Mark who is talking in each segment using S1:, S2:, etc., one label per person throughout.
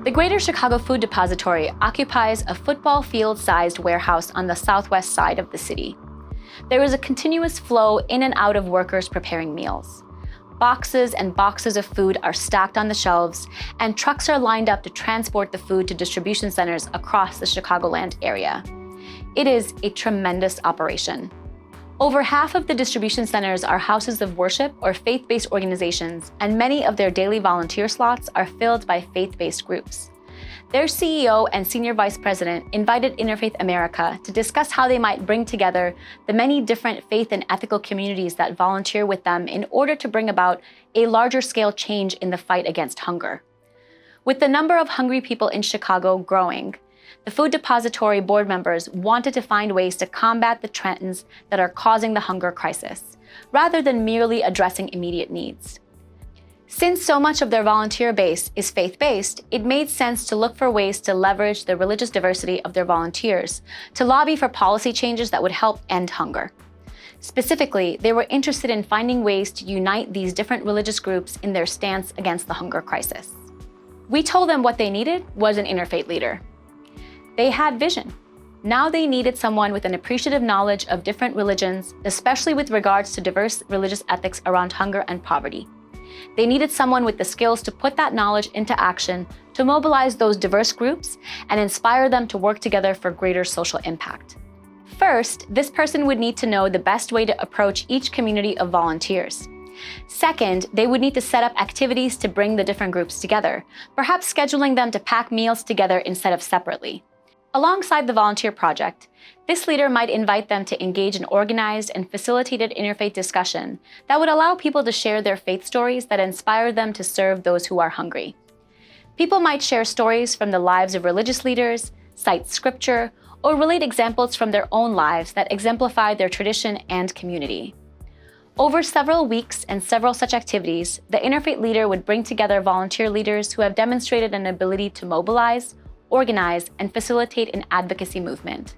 S1: The Greater Chicago Food Depository occupies a football field-sized warehouse on the southwest side of the city. There is a continuous flow in and out of workers preparing meals. Boxes and boxes of food are stacked on the shelves, and trucks are lined up to transport the food to distribution centers across the Chicagoland area. It is a tremendous operation. Over half of the distribution centers are houses of worship or faith-based organizations, and many of their daily volunteer slots are filled by faith-based groups. Their CEO and Senior Vice President invited Interfaith America to discuss how they might bring together the many different faith and ethical communities that volunteer with them in order to bring about a larger scale change in the fight against hunger. With the number of hungry people in Chicago growing, the Food Depository board members wanted to find ways to combat the trends that are causing the hunger crisis, rather than merely addressing immediate needs. Since so much of their volunteer base is faith-based, it made sense to look for ways to leverage the religious diversity of their volunteers to lobby for policy changes that would help end hunger. Specifically, they were interested in finding ways to unite these different religious groups in their stance against the hunger crisis. We told them what they needed was an interfaith leader. They had vision. Now they needed someone with an appreciative knowledge of different religions, especially with regards to diverse religious ethics around hunger and poverty. They needed someone with the skills to put that knowledge into action to mobilize those diverse groups and inspire them to work together for greater social impact. First, this person would need to know the best way to approach each community of volunteers. Second, they would need to set up activities to bring the different groups together, perhaps scheduling them to pack meals together instead of separately. Alongside the volunteer project, this leader might invite them to engage in organized and facilitated interfaith discussion that would allow people to share their faith stories that inspire them to serve those who are hungry. People might share stories from the lives of religious leaders, cite scripture, or relate examples from their own lives that exemplify their tradition and community. Over several weeks and several such activities, the interfaith leader would bring together volunteer leaders who have demonstrated an ability to mobilize, organize, and facilitate an advocacy movement.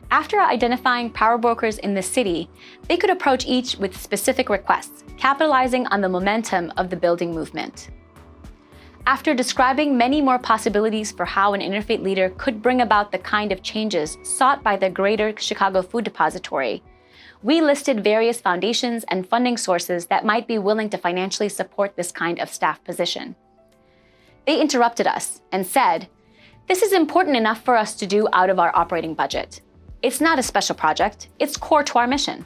S1: After identifying power brokers in the city, they could approach each with specific requests, capitalizing on the momentum of the building movement. After describing many more possibilities for how an interfaith leader could bring about the kind of changes sought by the Greater Chicago Food Depository, we listed various foundations and funding sources that might be willing to financially support this kind of staff position. They interrupted us and said, "This is important enough for us to do out of our operating budget. It's not a special project, it's core to our mission."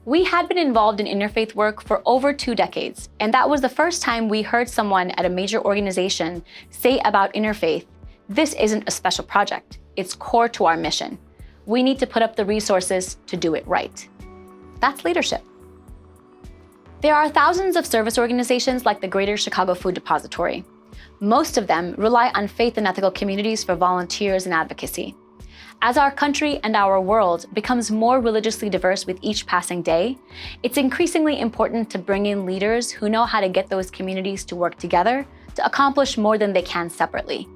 S1: We had been involved in interfaith work for over 2 decades, and that was the first time we heard someone at a major organization say about interfaith, "This isn't a special project, it's core to our mission. We need to put up the resources to do it right." That's leadership. There are thousands of service organizations like the Greater Chicago Food Depository. Most of them rely on faith and ethical communities for volunteers and advocacy. As our country and our world becomes more religiously diverse with each passing day, it's increasingly important to bring in leaders who know how to get those communities to work together to accomplish more than they can separately.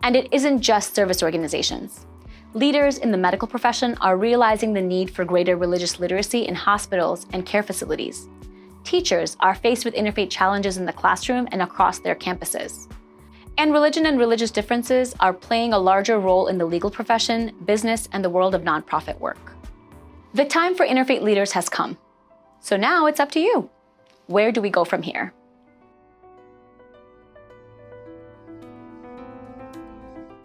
S1: And it isn't just service organizations. Leaders in the medical profession are realizing the need for greater religious literacy in hospitals and care facilities. Teachers are faced with interfaith challenges in the classroom and across their campuses. And religion and religious differences are playing a larger role in the legal profession, business, and the world of nonprofit work. The time for interfaith leaders has come. So now it's up to you. Where do we go from here?